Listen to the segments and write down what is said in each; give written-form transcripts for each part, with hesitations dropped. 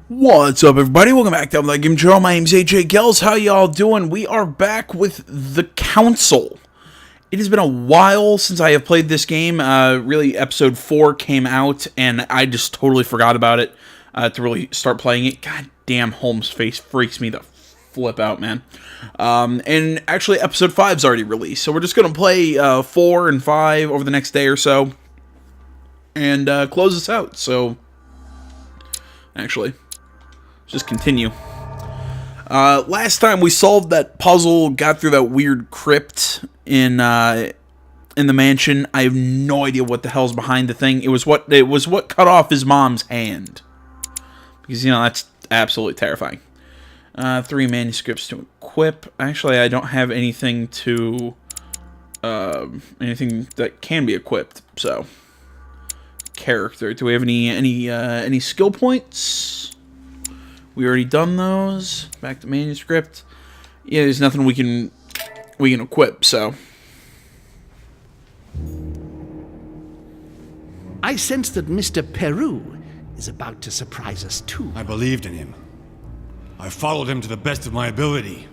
What's up, everybody? Welcome back to Like Game Joe. My name's AJ Gels. How y'all doing? We are back with The Council. It has been a while since I have played this game. Really, episode 4 came out, and I just totally forgot about it to really start playing it. God damn, Holmes' face freaks me the flip out, man. And actually, episode 5's already released, so we're just going to play 4 and 5 over the next day or so, and close this out. So, actually, just continue. Last time we solved that puzzle, got through that weird crypt in the mansion. I have no idea what the hell's behind the thing. It was what cut off his mom's hand. Because, you know, that's absolutely terrifying. 3 manuscripts to equip. Actually, I don't have anything to anything that can be equipped. So, character. Do we have any skill points? We already done those. Back to manuscript. Yeah, there's nothing we can equip, so. I sense that Mr. Peru is about to surprise us too. I believed in him. I followed him to the best of my ability.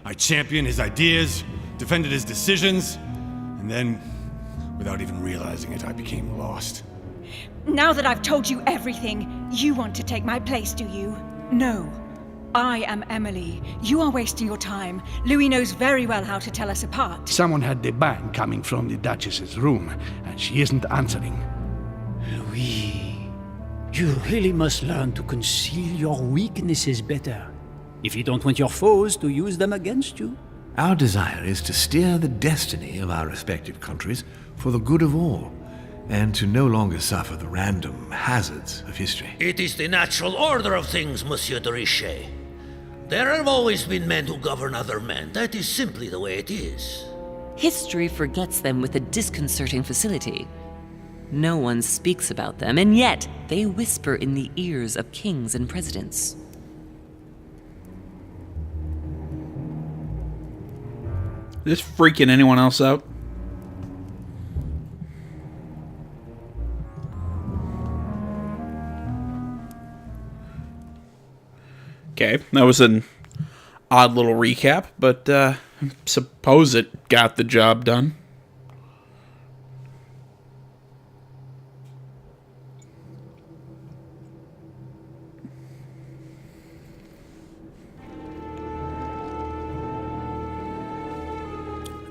I championed his ideas, defended his decisions, and then, without even realizing it, I became lost. Now that I've told you everything, you want to take my place, do you? No. I am Emily. You are wasting your time. Louis knows very well how to tell us apart. Someone had the bang coming from the Duchess's room, and she isn't answering. Louis, you really must learn to conceal your weaknesses better, if you don't want your foes to use them against you. Our desire is to steer the destiny of our respective countries for the good of all, and to no longer suffer the random hazards of history. It is the natural order of things, Monsieur de Richet. There have always been men who govern other men. That is simply the way it is. History forgets them with a disconcerting facility. No one speaks about them, and yet they whisper in the ears of kings and presidents. Is this freaking anyone else out? Okay, that was an odd little recap, but I suppose it got the job done.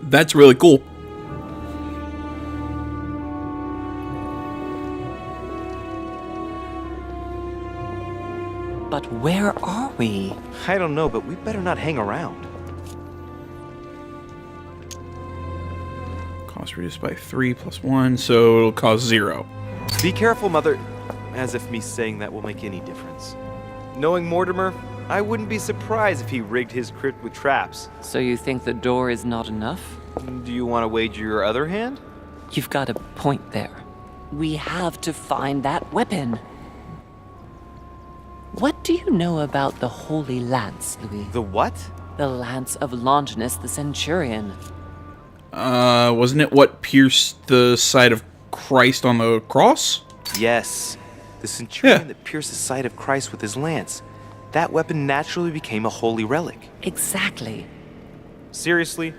That's really cool. But where are we? I don't know, but we better not hang around. Cost reduced by 3 plus 1, so it'll cost 0. Be careful, Mother. As if me saying that will make any difference. Knowing Mortimer, I wouldn't be surprised if he rigged his crypt with traps. So you think the door is not enough? Do you want to wager your other hand? You've got a point there. We have to find that weapon. What do you know about the Holy Lance, Louis? The what? The Lance of Longinus the Centurion. Wasn't it what pierced the side of Christ on the cross? Yes. The centurion Yeah. that pierced the side of Christ with his lance. That weapon naturally became a holy relic. Exactly. Seriously?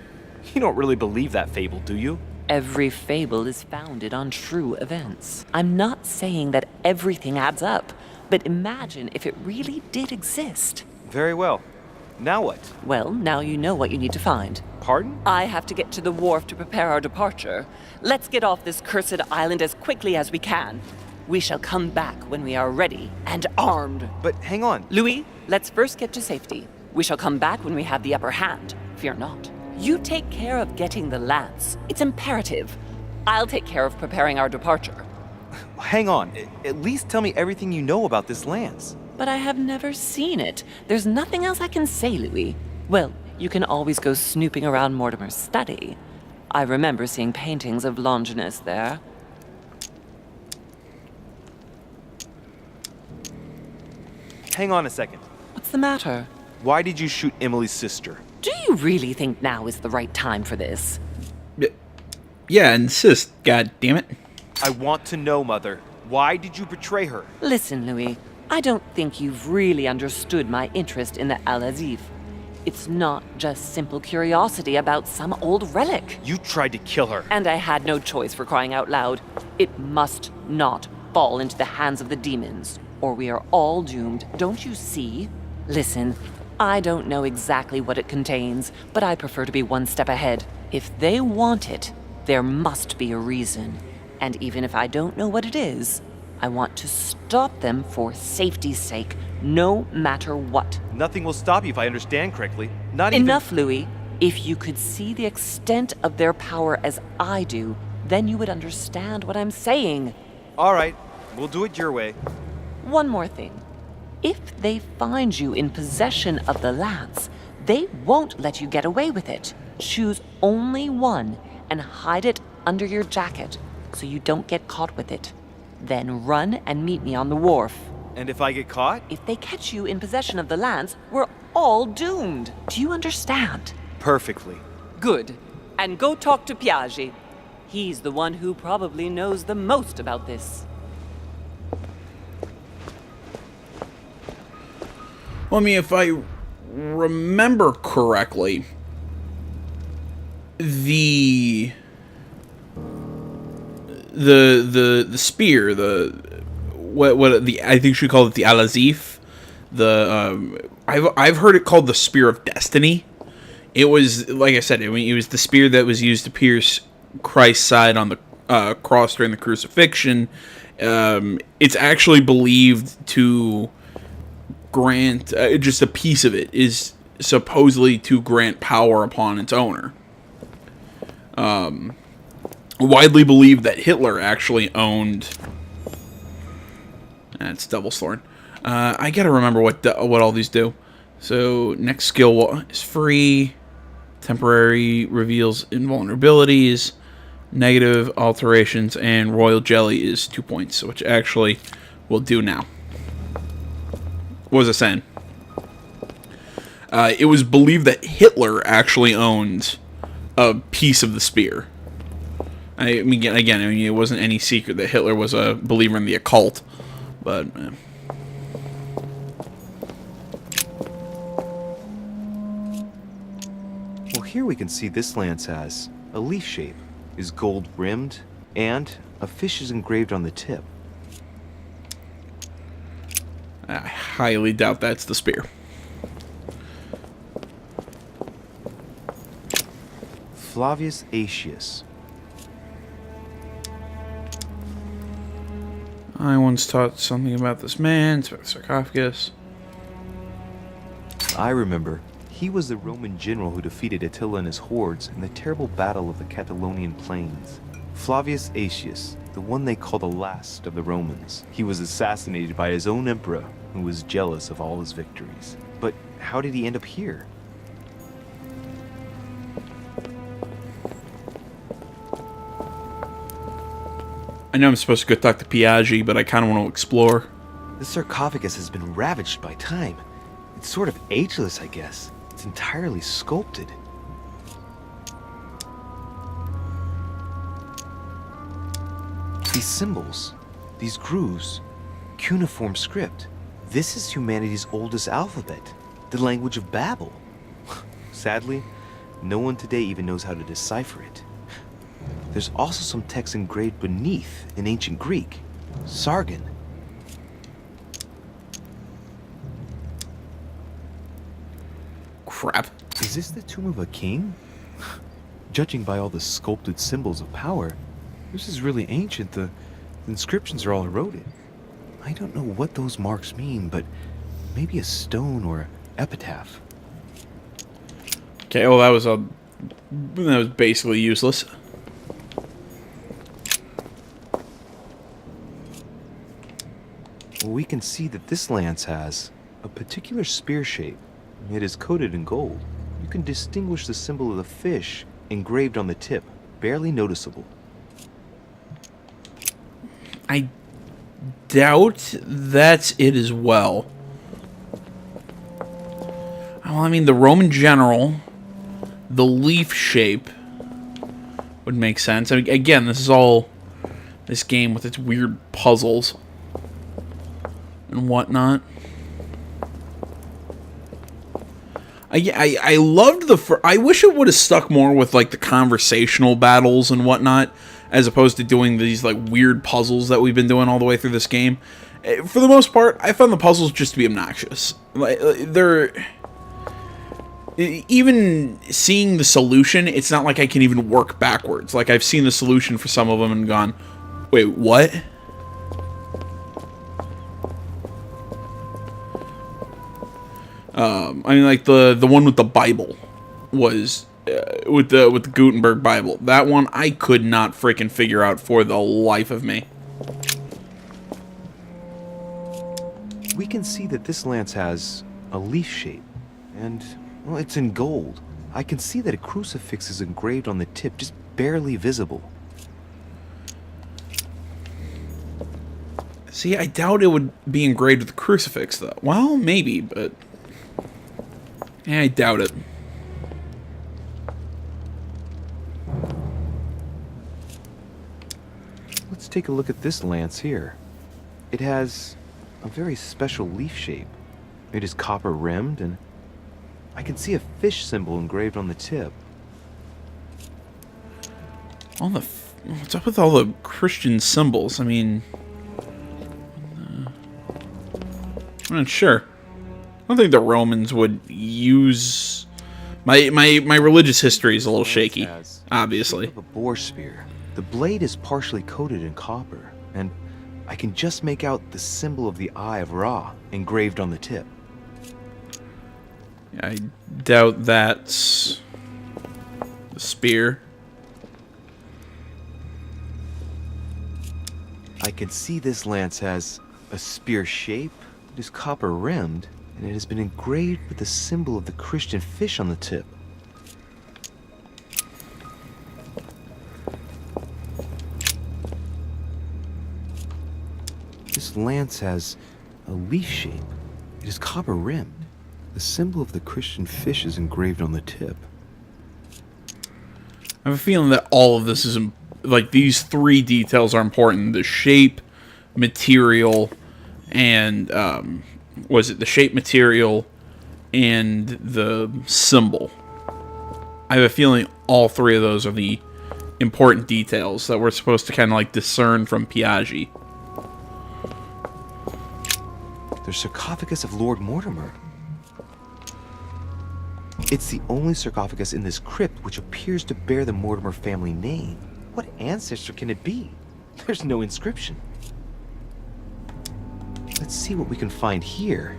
You don't really believe that fable, do you? Every fable is founded on true events. I'm not saying that everything adds up, but imagine if it really did exist. Very well. Now what? Well, now you know what you need to find. Pardon? I have to get to the wharf to prepare our departure. Let's get off this cursed island as quickly as we can. We shall come back when we are ready and armed. But hang on. Louis, let's first get to safety. We shall come back when we have the upper hand. Fear not. You take care of getting the lance. It's imperative. I'll take care of preparing our departure. Hang on. At least tell me everything you know about this lance. But I have never seen it. There's nothing else I can say, Louis. Well, you can always go snooping around Mortimer's study. I remember seeing paintings of Longinus there. Hang on a second. What's the matter? Why did you shoot Emily's sister? Do you really think now is the right time for this? Yeah, insist, god damn it. I want to know, Mother. Why did you betray her? Listen, Louis. I don't think you've really understood my interest in the Al-Azif. It's not just simple curiosity about some old relic. You tried to kill her. And I had no choice, for crying out loud. It must not fall into the hands of the demons, or we are all doomed, don't you see? Listen, I don't know exactly what it contains, but I prefer to be one step ahead. If they want it, there must be a reason. And even if I don't know what it is, I want to stop them for safety's sake, no matter what. Nothing will stop you if I understand correctly. Not even... Enough, Louis. If you could see the extent of their power as I do, then you would understand what I'm saying. All right, we'll do it your way. One more thing. If they find you in possession of the lance, they won't let you get away with it. Choose only one and hide it under your jacket so you don't get caught with it. Then run and meet me on the wharf. And if I get caught? If they catch you in possession of the lance, we're all doomed. Do you understand? Perfectly. Good. And go talk to Piaggi. He's the one who probably knows the most about this. Well, I mean, if I remember correctly, the spear, I think she called it the Al-Azif. I've heard it called the Spear of Destiny. It was, like I said, it was the spear that was used to pierce Christ's side on the cross during the crucifixion. It's actually believed to grant, just a piece of it is supposedly to grant power upon its owner. Widely believed that Hitler actually owned... That's Devil's Thorn. I gotta remember what all these do. So, next skill is free. Temporary reveals invulnerabilities. Negative alterations. And Royal Jelly is 2 points, which actually will do now. What was I saying? It was believed that Hitler actually owned a piece of the spear. I mean, again, it wasn't any secret that Hitler was a believer in the occult, but... Well, here we can see this lance has a leaf shape, is gold rimmed, and a fish is engraved on the tip. I highly doubt that's the spear. Flavius Aetius. I once taught something about this man, it's about the sarcophagus. I remember. He was the Roman general who defeated Attila and his hordes in the terrible battle of the Catalonian plains. Flavius Aetius, the one they call the last of the Romans. He was assassinated by his own emperor, who was jealous of all his victories. But how did he end up here? I know I'm supposed to go talk to Piaggi, but I kind of want to explore. The sarcophagus has been ravaged by time. It's sort of ageless, I guess. It's entirely sculpted. These symbols, these grooves, cuneiform script. This is humanity's oldest alphabet, the language of Babel. Sadly, no one today even knows how to decipher it. There's also some text engraved beneath in ancient Greek, Sargon. Crap. Is this the tomb of a king? Judging by all the sculpted symbols of power, this is really ancient. The inscriptions are all eroded. I don't know what those marks mean, but maybe a stone or epitaph. Okay, well that was basically useless. Well, we can see that this lance has a particular spear shape. It is coated in gold. You can distinguish the symbol of the fish engraved on the tip, barely noticeable. I doubt that's it as well. Well, I mean, the Roman general, the leaf shape would make sense. I mean, again, this is all this game with its weird puzzles. and whatnot. I loved I wish it would have stuck more with like the conversational battles and whatnot, as opposed to doing these like weird puzzles that we've been doing all the way through this game. For the most part, I found the puzzles just to be obnoxious. Like they're even seeing the solution, it's not like I can even work backwards. Like I've seen the solution for some of them and gone, wait, what? I mean, like the one with the Bible was with the Gutenberg Bible. That one I could not freaking figure out for the life of me. We can see that this lance has a leaf shape, and, well, it's in gold. I can see that a crucifix is engraved on the tip, just barely visible. See, I doubt it would be engraved with a crucifix, though. Well, maybe, but... yeah, I doubt it. Let's take a look at this lance here. It has a very special leaf shape. It is copper rimmed, and I can see a fish symbol engraved on the tip. All the... what's up with all the Christian symbols? I mean... I'm not sure. I don't think the Romans would use... My religious history is a little shaky, obviously. A boar spear. The blade is partially coated in copper, and I can just make out the symbol of the Eye of Ra engraved on the tip. I doubt that's the spear. I can see this lance has a spear shape. It is copper rimmed, and it has been engraved with the symbol of the Christian fish on the tip. This lance has a leaf shape. It is copper rimmed. The symbol of the Christian fish is engraved on the tip. I have a feeling that all of this is, like, these three details are important. The shape, material, and, was it the shape, material, and the symbol? I have a feeling all three of those are the important details that we're supposed to kind of, like, discern from Piaggi. The sarcophagus of Lord Mortimer. It's the only sarcophagus in this crypt which appears to bear the Mortimer family name. What ancestor can it be? There's no inscription. Let's see what we can find here.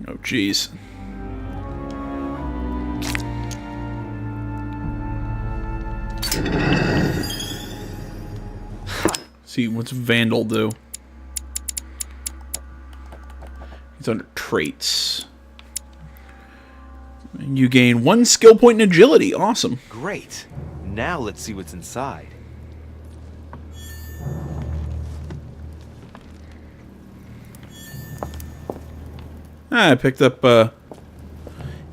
Oh, jeez. See, what's Vandal do? He's under traits. And you gain 1 skill point in agility. Awesome. Great. Now let's see what's inside. I picked up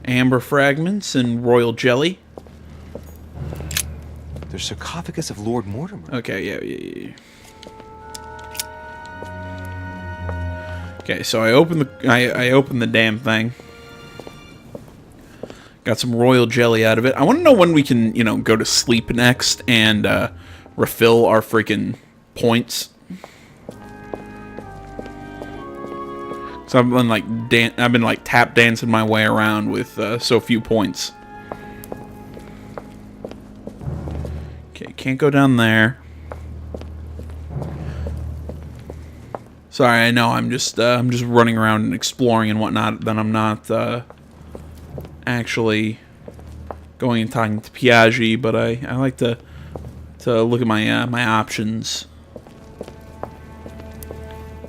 amber fragments and royal jelly. The sarcophagus of Lord Mortimer. Okay, yeah. Okay, so I opened the damn thing. Got some royal jelly out of it. I want to know when we can, you know, go to sleep next and refill our freaking points. So I've been like tap dancing my way around with so few points. Okay, can't go down there. Sorry, I know I'm just running around and exploring and whatnot. Then I'm not actually going and talking to Piaggi, but I like to look at my my options.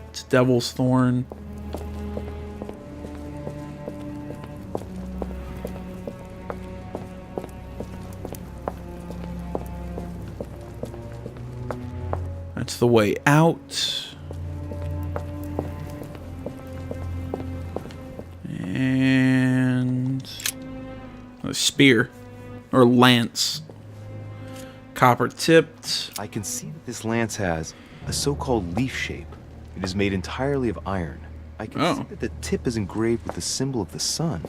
It's Devil's Thorn. That's the way out. And a spear or lance, copper tipped. I can see that this lance has a so-called leaf shape. It is made entirely of iron. I can see that the tip is engraved with the symbol of the sun.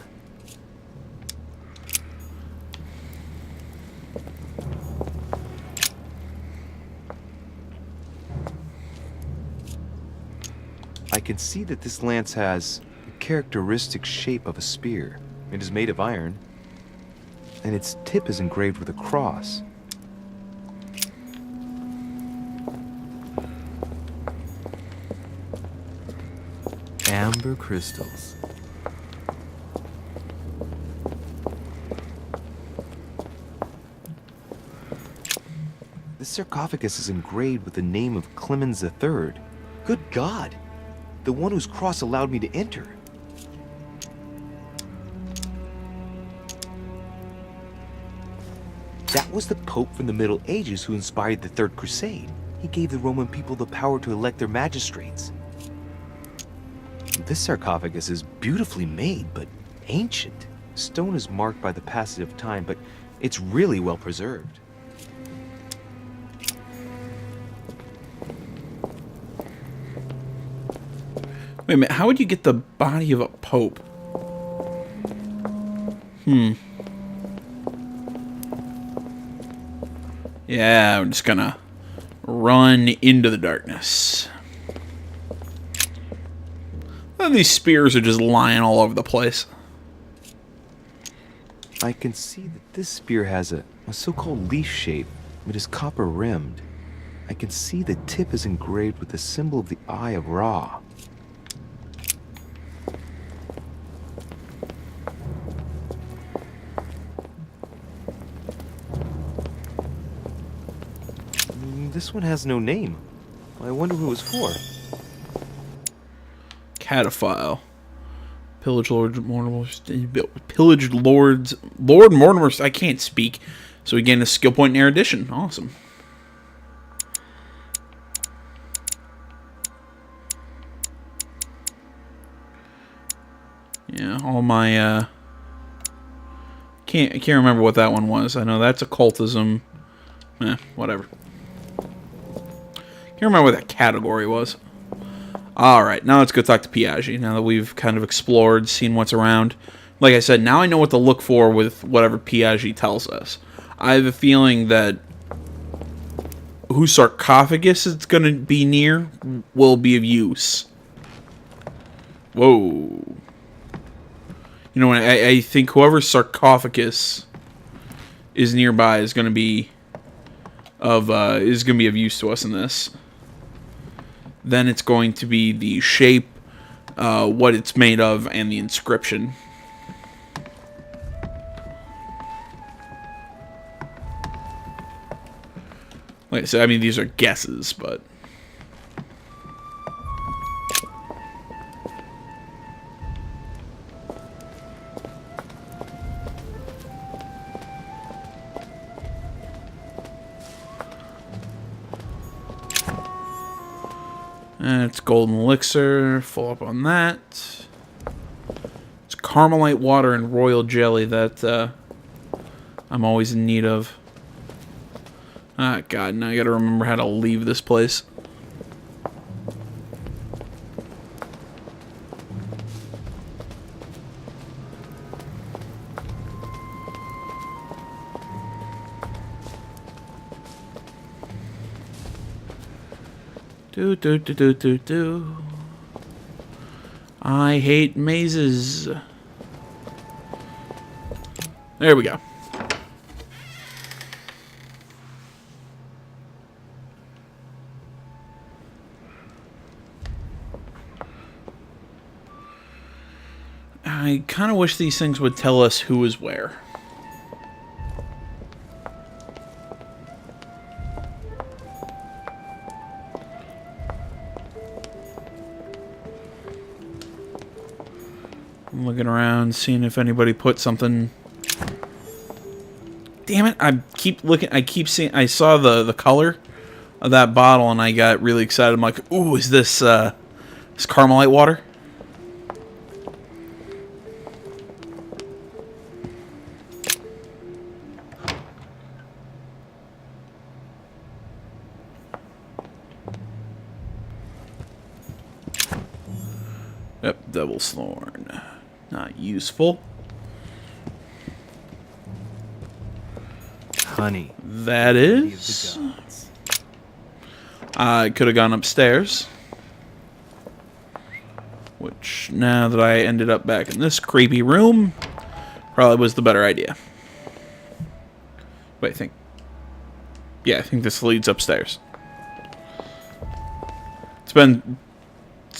I can see that this lance has the characteristic shape of a spear. It is made of iron, and its tip is engraved with a cross. Amber crystals. This sarcophagus is engraved with the name of Clemens III. Good God! The one whose cross allowed me to enter. That was the Pope from the Middle Ages who inspired the Third Crusade. He gave the Roman people the power to elect their magistrates. This sarcophagus is beautifully made, but ancient. Stone is marked by the passage of time, but it's really well preserved. Wait a minute, how would you get the body of a pope? Yeah, I'm just gonna run into the darkness. And these spears are just lying all over the place. I can see that this spear has a so-called leaf shape. It is copper rimmed. I can see the tip is engraved with the symbol of the Eye of Ra. This one has no name. I wonder who it was for. Cataphile. Pillage Lords Mortimer's. Pillaged Lords. Lord Mortimer's. I can't speak. So we gain a skill point in erudition. Awesome. Yeah, all my I can't remember what that one was. I know that's occultism. Whatever. Can't remember what that category was. Alright, now let's go talk to Piaggi. Now that we've kind of explored, seen what's around. Like I said, now I know what to look for with whatever Piaggi tells us. I have a feeling that whose sarcophagus it's going to be near will be of use. Whoa. You know, I think whoever's sarcophagus is nearby is going to be of use to us in this. Then it's going to be the shape, what it's made of, and the inscription. Like I said, I mean, these are guesses, but... And it's golden elixir, full up on that. It's Carmelite water and royal jelly that I'm always in need of. Ah, God, now I gotta remember how to leave this place. Do. I hate mazes. There we go. I kind of wish these things would tell us who is where. I'm looking around, seeing if anybody put something. Damn it! I keep looking. I keep seeing. I saw the color of that bottle, and I got really excited. I'm like, "Ooh, is this Carmelite water?" Yep, Devil's Thorn. Not useful. Honey. That is. I could have gone upstairs. Which, now that I ended up back in this creepy room, probably was the better idea. Wait, I think... Yeah, I think this leads upstairs. It's been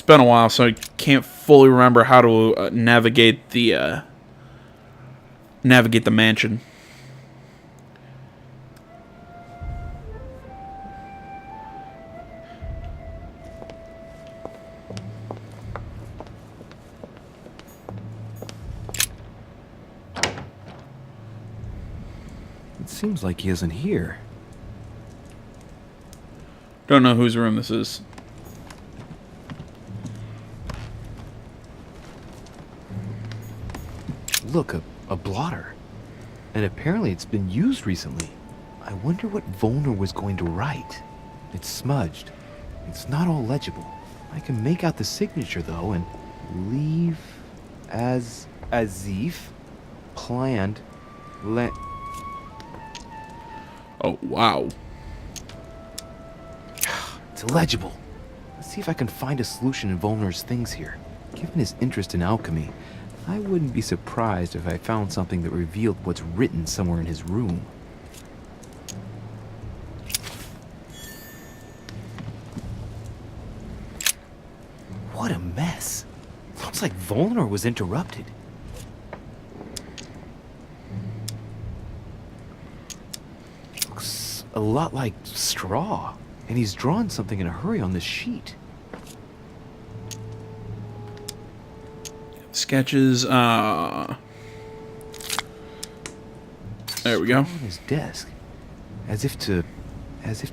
a while, so I can't fully remember how to navigate the mansion. It seems like he isn't here. Don't know whose room this is. Look, a blotter. And apparently it's been used recently. I wonder what Volner was going to write. It's smudged. It's not all legible. I can make out the signature though, and leave as if planned. Oh, wow. It's illegible. Let's see if I can find a solution in Volner's things here. Given his interest in alchemy, I wouldn't be surprised if I found something that revealed what's written somewhere in his room. What a mess. Looks like Volner was interrupted. Looks a lot like straw. And he's drawn something in a hurry on this sheet. Sketches, there we go. On his desk. As if to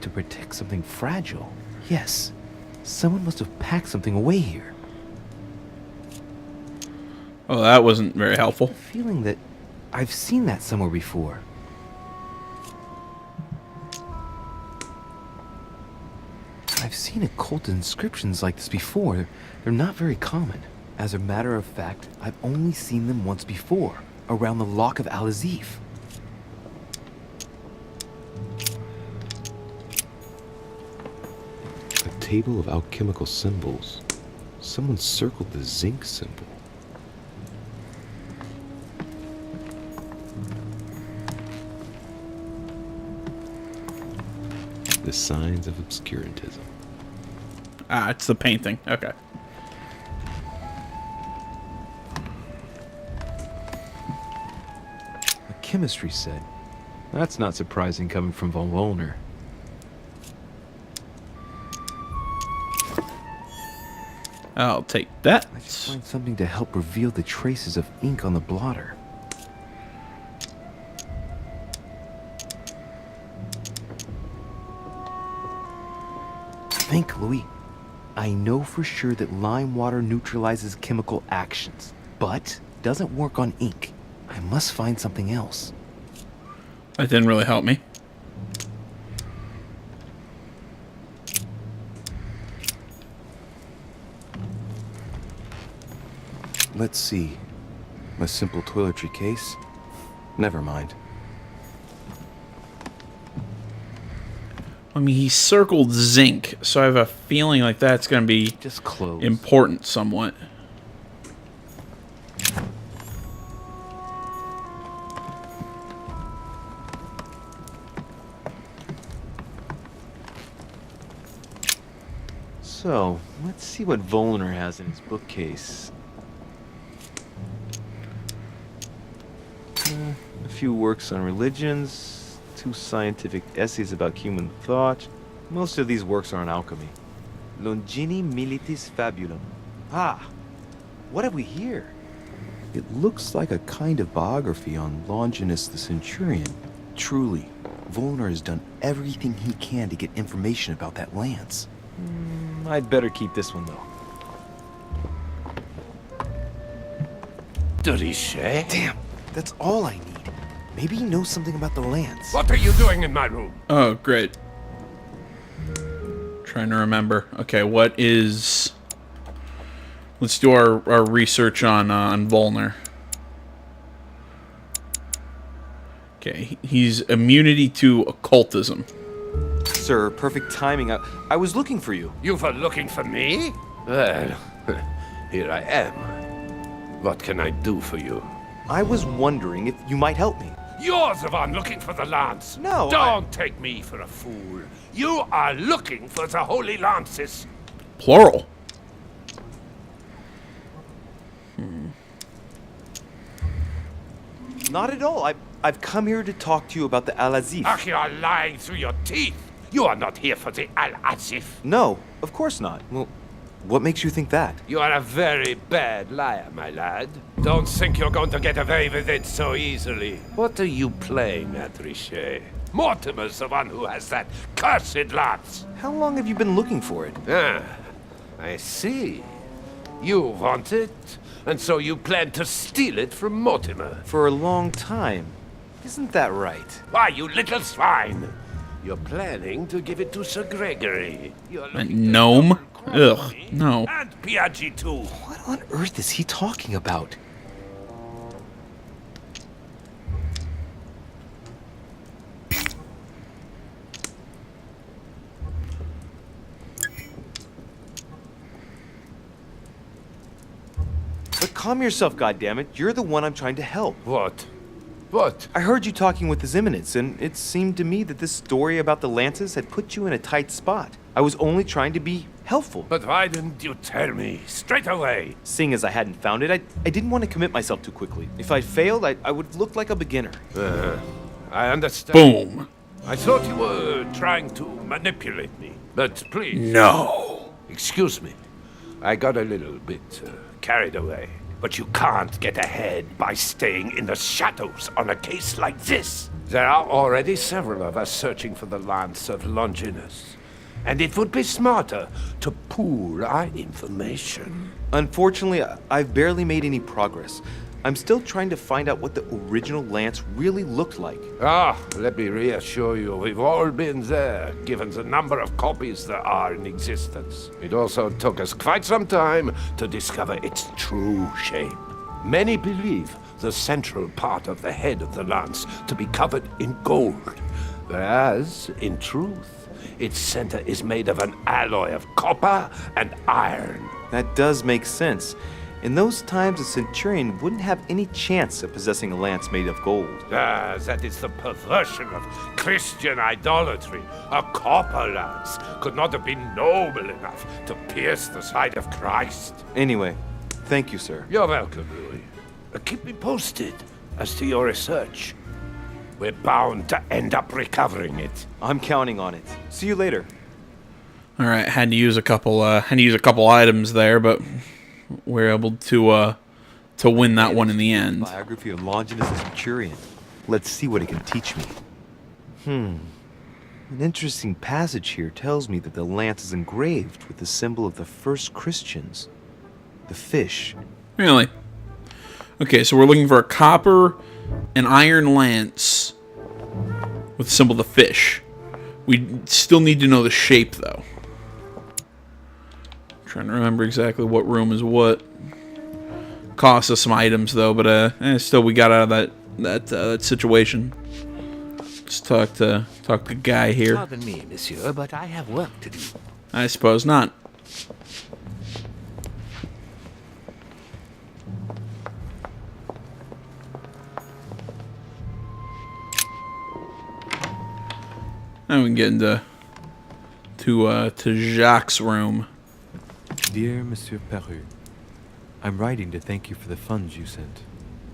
protect something fragile. Yes. Someone must have packed something away here. Oh, that wasn't very helpful. Feeling that I've seen that somewhere before. I've seen occult inscriptions like this before. They're not very common. As a matter of fact, I've only seen them once before, around the Lock of Al-Azif. A table of alchemical symbols. Someone circled the zinc symbol. The signs of obscurantism. Ah, it's the painting. Okay. A chemistry set. That's not surprising coming from von Volner. I'll take that. I just find something to help reveal the traces of ink on the blotter. Think, Louis. I know for sure that lime water neutralizes chemical actions, but doesn't work on ink. I must find something else. That didn't really help me. Let's see. A simple toiletry case? Never mind. I mean, he circled zinc, so I have a feeling like that's going to be Just close. important somewhat. So, let's see what Volner has in his bookcase. A few works on religions, 2 scientific essays about human thought. Most of these works are on alchemy. Longini Militis Fabulum. Ah! What have we here? It looks like a kind of biography on Longinus the Centurion. Truly, Volner has done everything he can to get information about that lance. I'd better keep this one, though. De Richet? Damn, that's all I need. Maybe he knows something about the lance. What are you doing in my room? Oh, great. Trying to remember. Okay, what is Let's do our research on Volner. Okay, he's immunity to occultism. Sir, perfect timing. I was looking for you. You were looking for me? Well, here I am. What can I do for you? I was wondering if you might help me. You're the one looking for the lance. No, Don't take me for a fool. You are looking for the Holy Lances. Plural. Not at all. I've come here to talk to you about the Al-Azif. Ach, you are lying through your teeth. You are not here for the Al-Azif. No, of course not. Well, what makes you think that? You are a very bad liar, my lad. Don't think you're going to get away with it so easily. What are you playing at, Richet? Mortimer's the one who has that cursed lance. How long have you been looking for it? Ah, I see. You want it, and so you plan to steal it from Mortimer. For a long time. Isn't that right? Why, you little swine! You're planning to give it to Sir Gregory. A gnome? Ugh, no. And Piaggi too. What on earth is he talking about? But calm yourself, goddammit. You're the one I'm trying to help. What? What? I heard you talking with His Eminence, and it seemed to me that this story about the lances had put you in a tight spot. I was only trying to be helpful. But why didn't you tell me straight away? Seeing as I hadn't found it, I didn't want to commit myself too quickly. If I failed, I would have looked like a beginner. I understand. Boom. I thought you were trying to manipulate me. But please. No. Excuse me. I got a little bit carried away. But you can't get ahead by staying in the shadows on a case like this. There are already several of us searching for the Lance of Longinus. And it would be smarter to pool our information. Unfortunately, I've barely made any progress. I'm still trying to find out what the original lance really looked like. Ah, let me reassure you, we've all been there, given the number of copies there are in existence. It also took us quite some time to discover its true shape. Many believe the central part of the head of the lance to be covered in gold, whereas, in truth, its center is made of an alloy of copper and iron. That does make sense. In those times, a centurion wouldn't have any chance of possessing a lance made of gold. Ah, that is the perversion of Christian idolatry. A copper lance could not have been noble enough to pierce the side of Christ. Anyway, thank you, sir. You're welcome, Louis. Keep me posted as to your research. We're bound to end up recovering it. I'm counting on it. See you later. All right, had to use a couple items there, but we're able to win that one in the end. Biography of Longinus the Centurion. Let's see what it can teach me. An interesting passage here tells me that the lance is engraved with the symbol of the first Christians, the fish. Really? Okay, so we're looking for a copper and iron lance with the symbol of the fish. We still need to know the shape, though. Trying to remember exactly what room is what. Cost us some items though, but still we got out of that situation. Let's talk to Guy here. Pardon me, monsieur, but I have work to do. I suppose not. Now we can get into to Jacques' room. Dear Monsieur Peru, I'm writing to thank you for the funds you sent.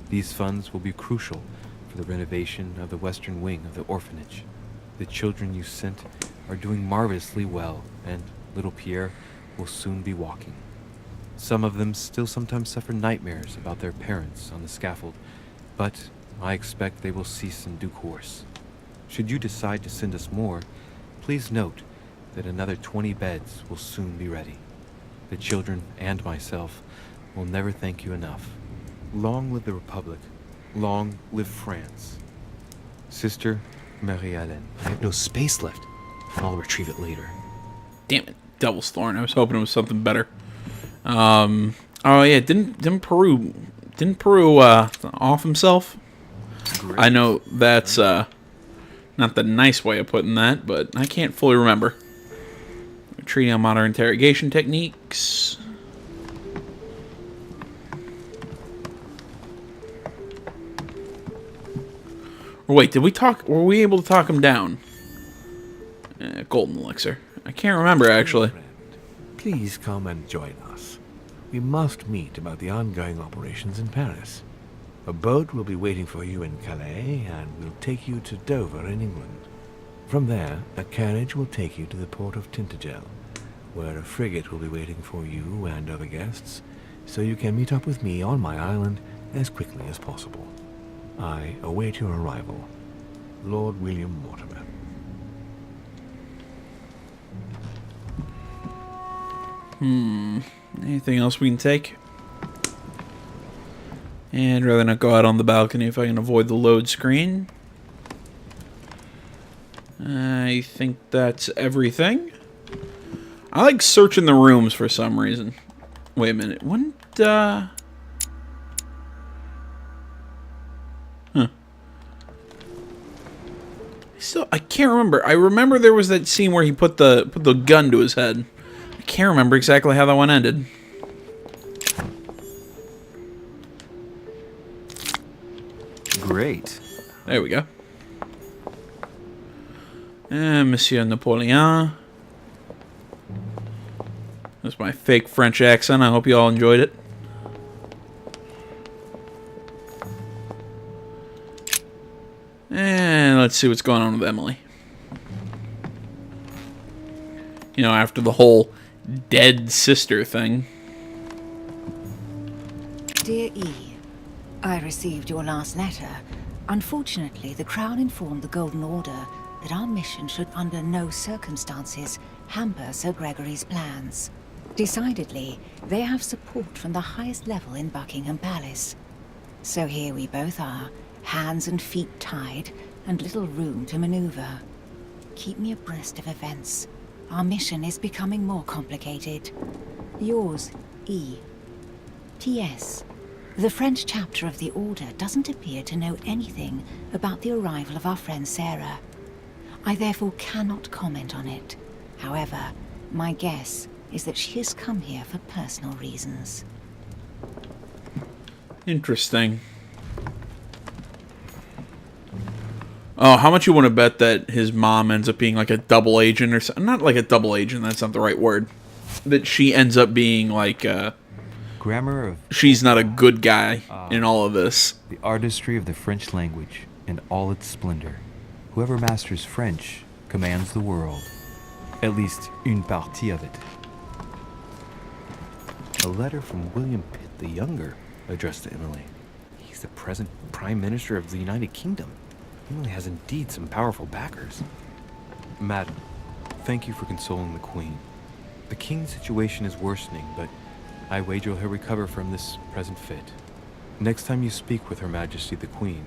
These funds will be crucial for the renovation of the western wing of the orphanage. The children you sent are doing marvelously well, and little Pierre will soon be walking. Some of them still sometimes suffer nightmares about their parents on the scaffold, but I expect they will cease in due course. Should you decide to send us more, please note that another 20 beds will soon be ready. The children and myself will never thank you enough. Long live the Republic. Long live France. Sister Marie-Hélène. I have no space left. I'll retrieve it later. Damn it, Devil's Thorn. I was hoping it was something better. I Oh yeah, didn't Peru off himself? Great. I know that's not the nice way of putting that, but I can't fully remember. Treaty on modern interrogation techniques. Or wait, did we talk? Were we able to talk him down? Golden elixir. I can't remember actually. Please come and join us. We must meet about the ongoing operations in Paris. A boat will be waiting for you in Calais and will take you to Dover in England. From there, a carriage will take you to the port of Tintagel, where a frigate will be waiting for you and other guests, so you can meet up with me on my island as quickly as possible. I await your arrival. Lord William Mortimer. Anything else we can take? And I'd rather not go out on the balcony if I can avoid the load screen. I think that's everything. I like searching the rooms for some reason. Wait a minute. Wouldn't, Huh. I can't remember. I remember there was that scene where he put the gun to his head. I can't remember exactly how that one ended. Great. There we go. And Monsieur Napoleon. That's my fake French accent. I hope you all enjoyed it. And let's see what's going on with Emily. You know, after the whole dead sister thing. Dear E, I received your last letter. Unfortunately, the Crown informed the Golden Order that our mission should under no circumstances hamper Sir Gregory's plans. Decidedly, they have support from the highest level in Buckingham Palace. So here we both are, hands and feet tied, and little room to maneuver. Keep me abreast of events. Our mission is becoming more complicated. Yours, E. P.S. The French chapter of the Order doesn't appear to know anything about the arrival of our friend Sarah. I therefore cannot comment on it. However, my guess is that she has come here for personal reasons. Interesting. Oh, how much you want to bet that his mom ends up being like a double agent or something? Not like a double agent, that's not the right word. That she ends up being like Grammar of... She's not a good guy in all of this. The artistry of the French language in all its splendor. Whoever masters French commands the world. At least, une partie of it. A letter from William Pitt the Younger, addressed to Emily. He's the present Prime Minister of the United Kingdom. Emily has indeed some powerful backers. Madam, thank you for consoling the Queen. The King's situation is worsening, but I wager he'll recover from this present fit. Next time you speak with Her Majesty the Queen,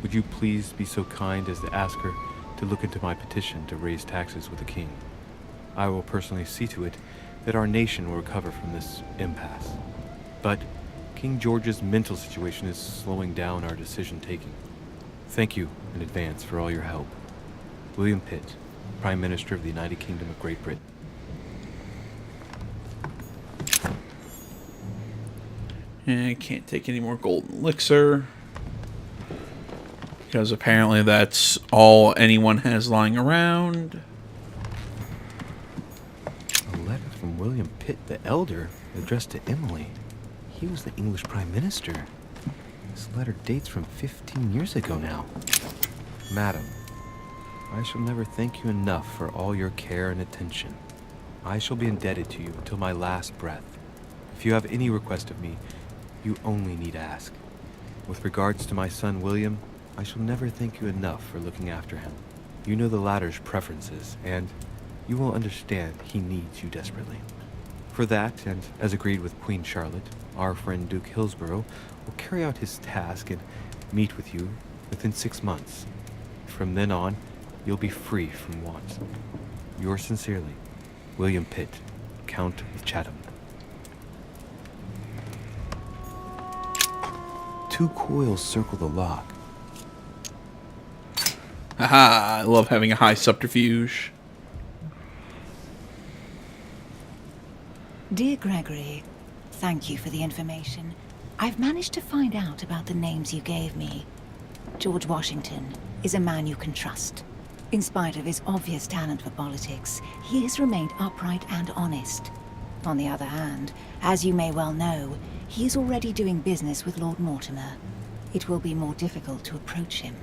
would you please be so kind as to ask her to look into my petition to raise taxes with the King? I will personally see to it that our nation will recover from this impasse. But King George's mental situation is slowing down our decision-taking. Thank you in advance for all your help. William Pitt, Prime Minister of the United Kingdom of Great Britain. I can't take any more golden elixir. Because apparently that's all anyone has lying around. A letter from William Pitt the Elder, addressed to Emily. He was the English Prime Minister. This letter dates from 15 years ago now. Madam, I shall never thank you enough for all your care and attention. I shall be indebted to you until my last breath. If you have any request of me, you only need ask. With regards to my son William, I shall never thank you enough for looking after him. You know the latter's preferences, and you will understand he needs you desperately. For that, and as agreed with Queen Charlotte, our friend Duke Hillsborough will carry out his task and meet with you within 6 months. From then on, you'll be free from want. Yours sincerely, William Pitt, Count of Chatham. 2 coils circle the lock. Haha, I love having a high subterfuge. Dear Gregory, thank you for the information. I've managed to find out about the names you gave me. George Washington is a man you can trust. In spite of his obvious talent for politics, he has remained upright and honest. On the other hand, as you may well know, he is already doing business with Lord Mortimer. It will be more difficult to approach him.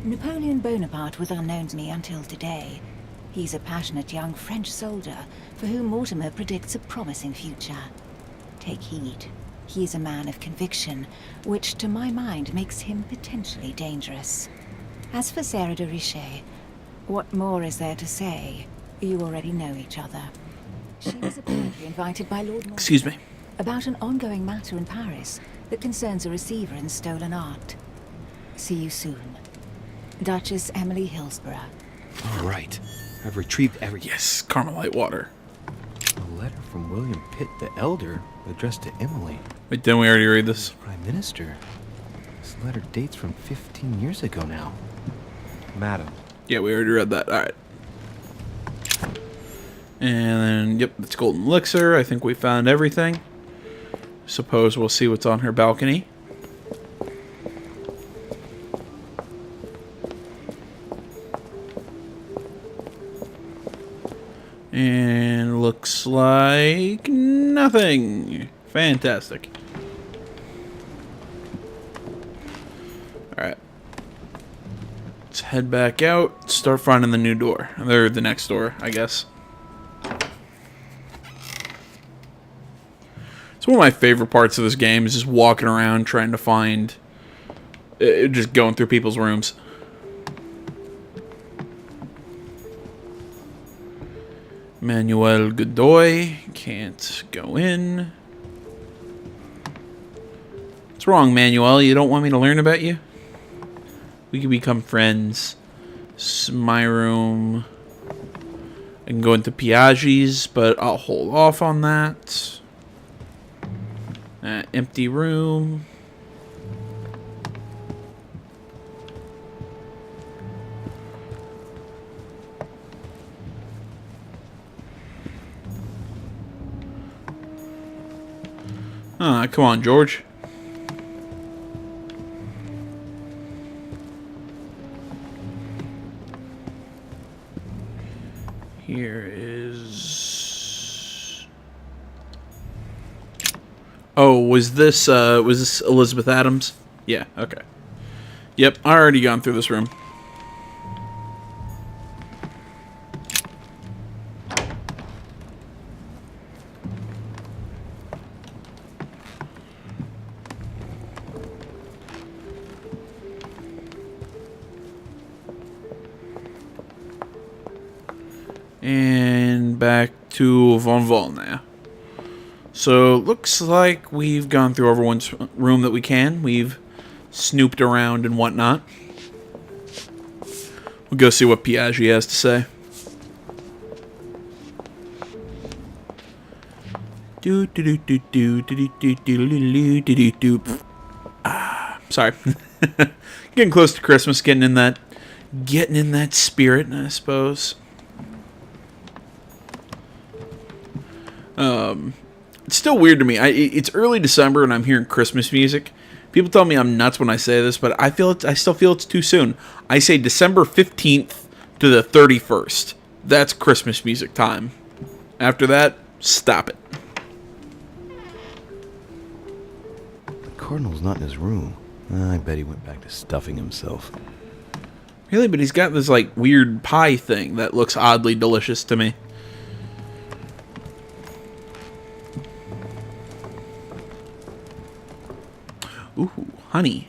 Napoleon Bonaparte was unknown to me until today. He's a passionate young French soldier for whom Mortimer predicts a promising future. Take heed. He is a man of conviction, which to my mind makes him potentially dangerous. As for Sarah de Richet, what more is there to say? You already know each other. She was apparently invited by Lord Mortimer. Excuse me. About an ongoing matter in Paris that concerns a receiver in stolen art. See you soon. Duchess Emily Hillsborough. All right. I've retrieved everything. Yes, Carmelite water. A letter from William Pitt the Elder addressed to Emily. Wait, didn't we already read this? Prime Minister. This letter dates from 15 years ago now. Madam. Yeah, we already read that. Alright. And then, yep, it's Golden Elixir. I think we found everything. Suppose we'll see what's on her balcony. And looks like nothing. Fantastic. Alright. Let's head back out. Start finding the new door. Or the next door, I guess. It's one of my favorite parts of this game is just walking around trying to find... just going through people's rooms. Manuel Godoy. Can't go in. What's wrong, Manuel? You don't want me to learn about you? We can become friends. This is my room. I can go into Piaggi's, but I'll hold off on that. Empty room. Come on, George. Here is... Oh, was this Elizabeth Adams? Yeah, okay. Yep, I already gone through this room. And back to Von Volney. So, looks like we've gone through everyone's room that we can. We've snooped around and whatnot. We'll go see what Piaggi has to say. Sorry. Getting close to Christmas, getting in that spirit, I suppose. It's still weird to me. It's early December and I'm hearing Christmas music. People tell me I'm nuts when I say this, but I still feel it's too soon. I say December 15th to the 31st. That's Christmas music time. After that, stop it. The Cardinal's not in his room. I bet he went back to stuffing himself. Really? But he's got this, like, weird pie thing that looks oddly delicious to me. Ooh, honey.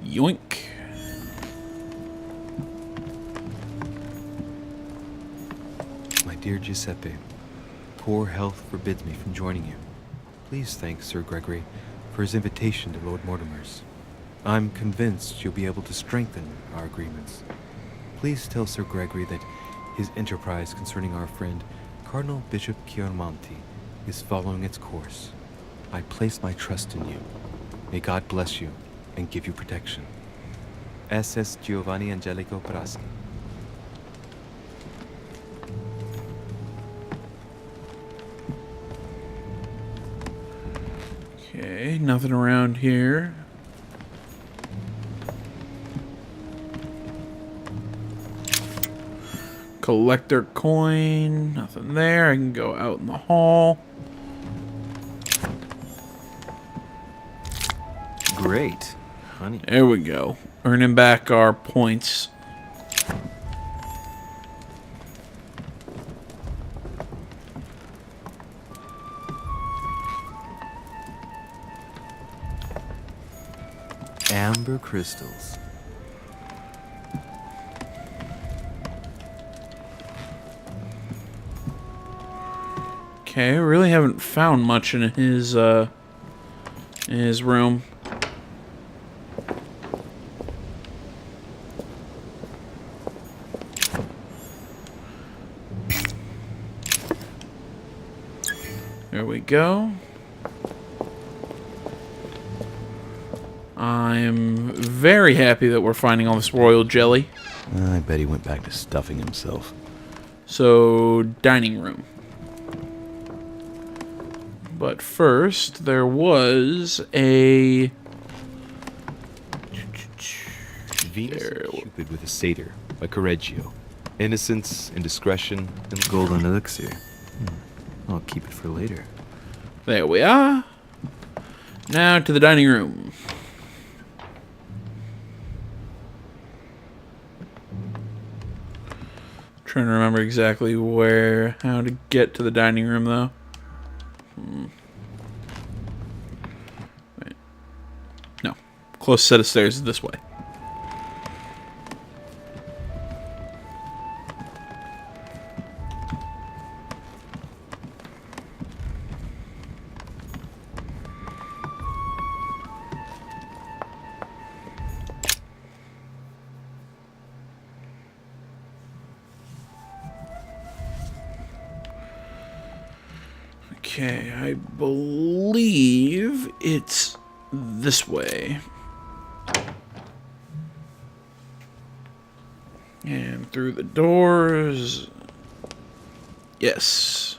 Yoink. My dear Giuseppe, poor health forbids me from joining you. Please thank Sir Gregory for his invitation to Lord Mortimer's. I'm convinced you'll be able to strengthen our agreements. Please tell Sir Gregory that his enterprise concerning our friend Cardinal Bishop Chiaramonti is following its course. I place my trust in you. May God bless you and give you protection. SS Giovanni Angelico Praschi. Okay, nothing around here. Collector coin, nothing there. I can go out in the hall. Great. Honey. There we go. Earning back our points. Amber crystals. Okay, I really haven't found much in his room. There we go. I'm very happy that we're finding all this royal jelly. I bet he went back to stuffing himself. So, dining room. But first, there was a... Venus and Cupid with a satyr by Correggio. Innocence, indiscretion, and golden elixir. I'll keep it for later. There we are. Now to the dining room. Trying to remember exactly how to get to the dining room, though. Wait. No. Close set of stairs is this way. Okay, I believe it's this way. And through the doors. Yes.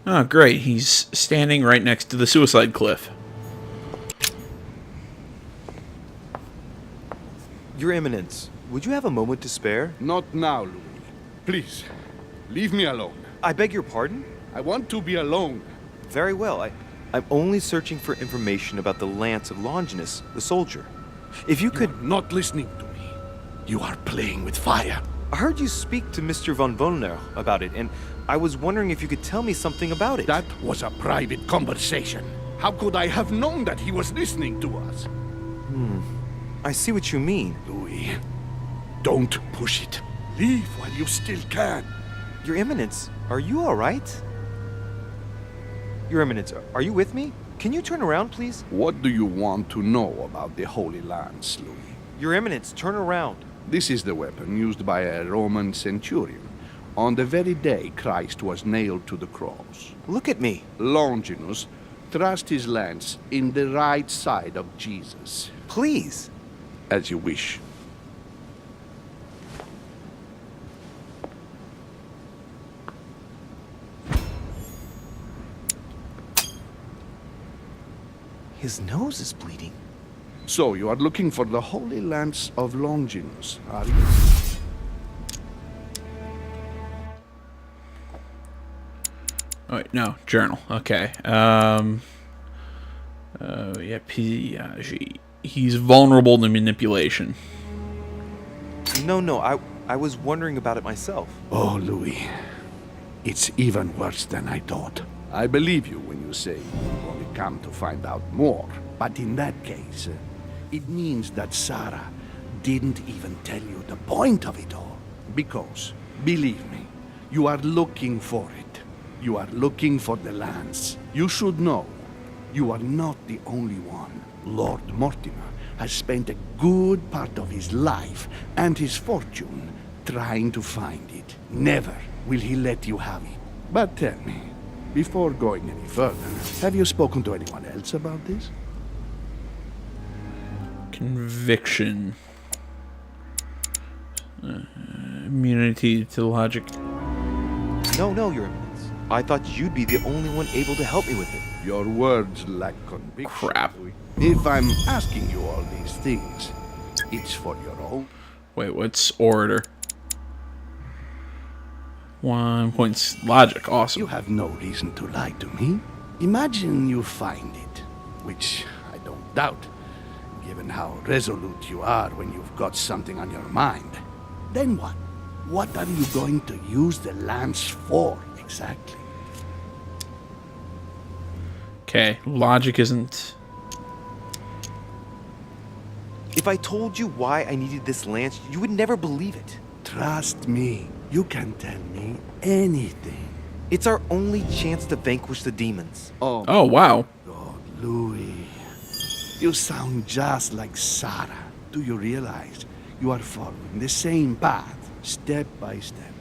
Oh, great. He's standing right next to the suicide cliff. Your Eminence, would you have a moment to spare? Not now, Louis. Please, leave me alone. I beg your pardon? I want to be alone. Very well. I'm only searching for information about the lance of Longinus, the soldier. If you could... You're not listening to me. You are playing with fire. I heard you speak to Mr. von Wollner about it, and I was wondering if you could tell me something about it. That was a private conversation. How could I have known that he was listening to us? I see what you mean. Louis, don't push it. Leave while you still can. Your Eminence, are you all right? Your Eminence, are you with me? Can you turn around, please? What do you want to know about the Holy Lance, Louis? Your Eminence, turn around. This is the weapon used by a Roman centurion on the very day Christ was nailed to the cross. Look at me. Longinus thrust his lance in the right side of Jesus. Please. As you wish. His nose is bleeding. So you are looking for the Holy Lance of Longinus, are you? Oh, wait, no, journal. Okay. Yeah, Piaget. He's vulnerable to manipulation. No, I was wondering about it myself. Oh, Louis. It's even worse than I thought. I believe you when you say you've only come to find out more. But in that case, it means that Sarah didn't even tell you the point of it all. Because, believe me, you are looking for it. You are looking for the lance. You should know, you are not the only one. Lord Mortimer has spent a good part of his life and his fortune trying to find it. Never will he let you have it. But tell me, before going any further, have you spoken to anyone else about this? Conviction. Immunity to logic. No, Your Eminence. I thought you'd be the only one able to help me with it. Your words lack conviction. Crap. If I'm asking you all these things, it's for your own. Wait, what's orator? 1 point logic. Awesome. You have no reason to lie to me. Imagine you find it, which I don't doubt, given how resolute you are when you've got something on your mind. Then what? What are you going to use the lance for, exactly? Okay, logic isn't... If I told you why I needed this lance, you would never believe it. Trust me, you can tell me anything. It's our only chance to vanquish the demons. Oh, wow. God, Louis. You sound just like Sarah. Do you realize you are following the same path, step by step?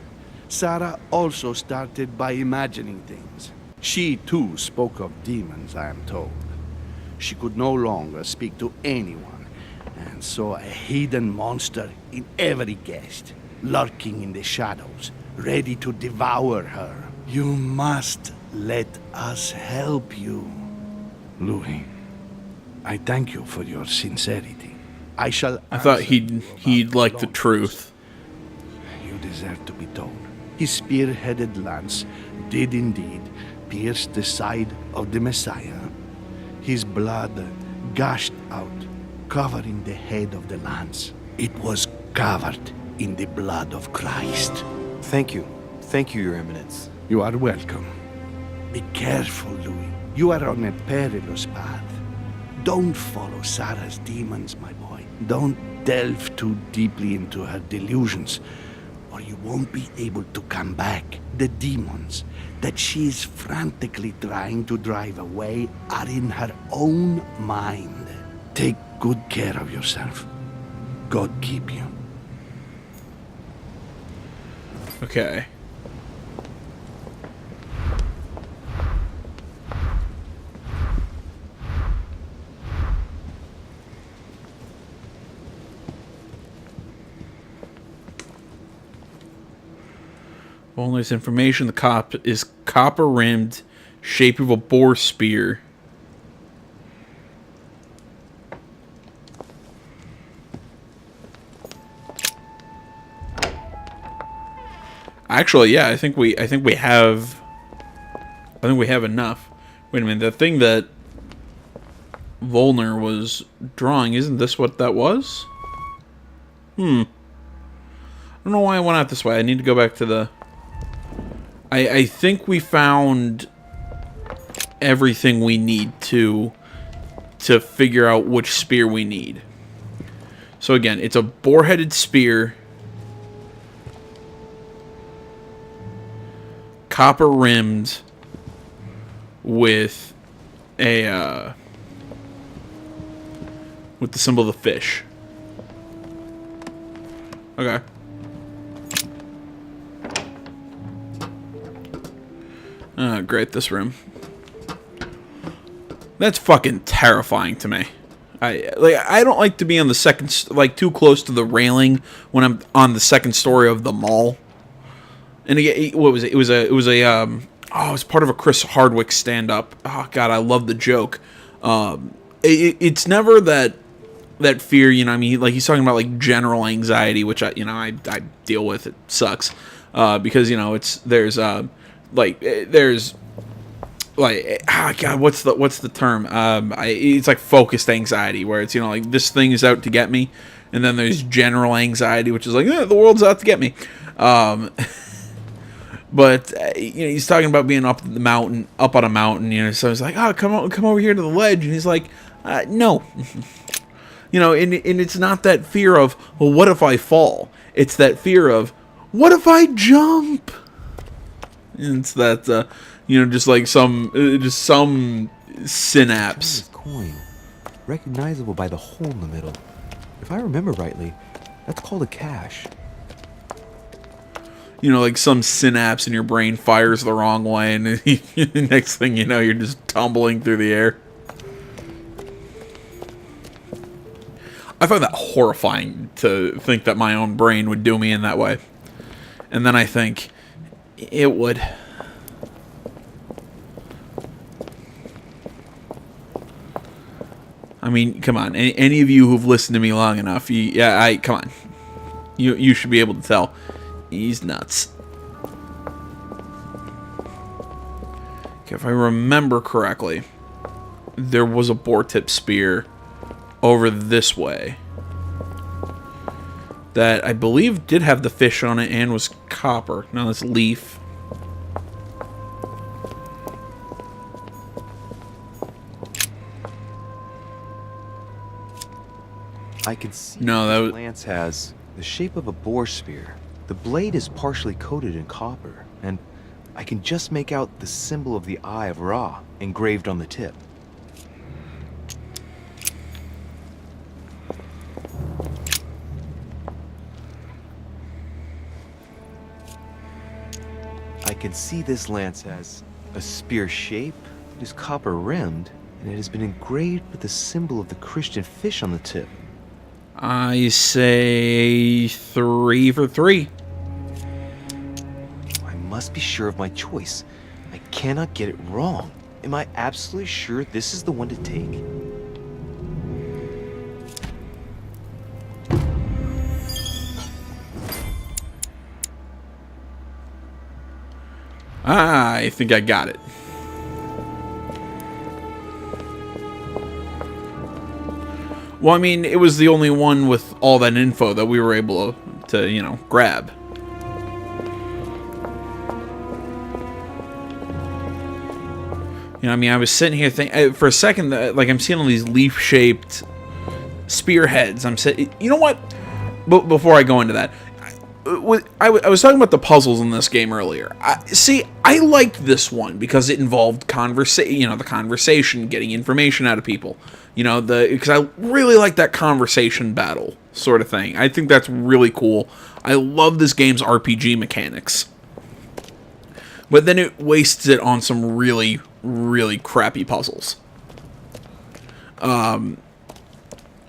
Sarah also started by imagining things. She too spoke of demons, I am told. She could no longer speak to anyone, and saw a hidden monster in every guest, lurking in the shadows, ready to devour her. You must let us help you. Louis, I thank you for your sincerity. I thought he'd like the truth. You deserve to be told. His spear-headed lance did indeed pierce the side of the Messiah. His blood gushed out, covering the head of the lance. It was covered in the blood of Christ. Thank you. Thank you, Your Eminence. You are welcome. Be careful, Louis. You are on a perilous path. Don't follow Sarah's demons, my boy. Don't delve too deeply into her delusions, or you won't be able to come back. The demons that she is frantically trying to drive away are in her own mind. Take good care of yourself. God keep you. Okay. Only this information, the cop is copper-rimmed, shape of a boar spear. Actually, yeah, I think we have enough. Wait a minute, the thing that Volner was drawing, isn't this what that was? I don't know why I went out this way. I need to go back to the... I think we found everything we need to figure out which spear we need. So again, it's a boar-headed spear, copper-rimmed, with a with the symbol of the fish. Okay. Great, this room. That's fucking terrifying to me. I don't like to be on the second, too close to the railing when I'm on the second story of the mall. And again, what was it? It was it's part of a Chris Hardwick stand-up. Oh god, I love the joke. It's never that fear, you know. I mean, like he's talking about like general anxiety, which I deal with. It sucks because you know there's god, what's the term? It's like focused anxiety, where it's, you know, like this thing is out to get me, and then there's general anxiety, which is like the world's out to get me. But you know, he's talking about being up on a mountain, you know. So he's like, oh, come over here to the ledge, and he's like, no, you know, and it's not that fear of, well, what if I fall? It's that fear of, what if I jump? And it's that, you know, just some synapse. Coin, recognizable by the hole in the middle. If I remember rightly, that's called a cache. you know, like some synapse in your brain fires the wrong way, and next thing you know, you're just tumbling through the air. I find that horrifying to think that my own brain would do me in that way. And then I think, it would. I mean, come on. Any of you who've listened to me long enough, come on. You should be able to tell. He's nuts. Okay, if I remember correctly, there was a boar tip spear over this way that I believe did have the fish on it and was copper. No, that's leaf. I can see no, that was... lance has the shape of a boar spear. The blade is partially coated in copper, and I can just make out the symbol of the Eye of Ra engraved on the tip. I can see this lance has a spear shape, it is copper rimmed, and it has been engraved with the symbol of the Christian fish on the tip. I say 3 for 3. I must be sure of my choice. I cannot get it wrong. Am I absolutely sure this is the one to take? I think I got it. Well, I mean, it was the only one with all that info that we were able to, you know, grab. You know, I mean, I was sitting here thinking, for a second, like, I'm seeing all these leaf-shaped spearheads. I'm saying, you know what? Before I go into that, I was talking about the puzzles in this game earlier. I liked this one because it involved the conversation, getting information out of people. You know, because I really like that conversation battle sort of thing. I think that's really cool. I love this game's RPG mechanics. But then it wastes it on some really, really crappy puzzles. And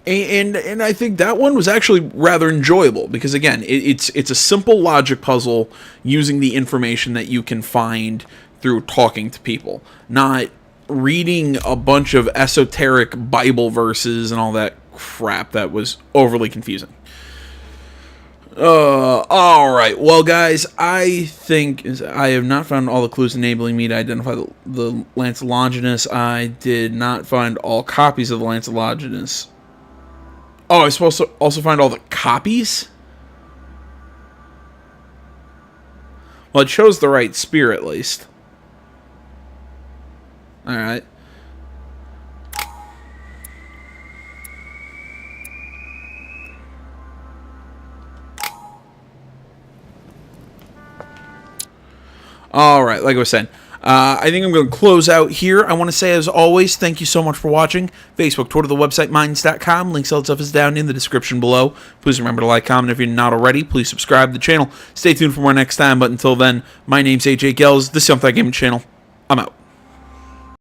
I think that one was actually rather enjoyable because, again, it's a simple logic puzzle using the information that you can find through talking to people, not reading a bunch of esoteric Bible verses and all that crap that was overly confusing. Alright, well, guys, I think I have not found all the clues enabling me to identify the Lance Longinus. I did not find all copies of the Lance Longinus. Oh, I'm supposed to also find all the copies? Well, it chose the right spear, at least. Alright. Alright, like I was saying, I think I'm going to close out here. I want to say, as always, thank you so much for watching. Facebook, Twitter, the website, Minds.com. Links, all that stuff is down in the description below. Please remember to like, comment if you're not already. Please subscribe to the channel. Stay tuned for more next time, but until then, my name's AJ Gels. This is Young Thug Gaming Channel. I'm out.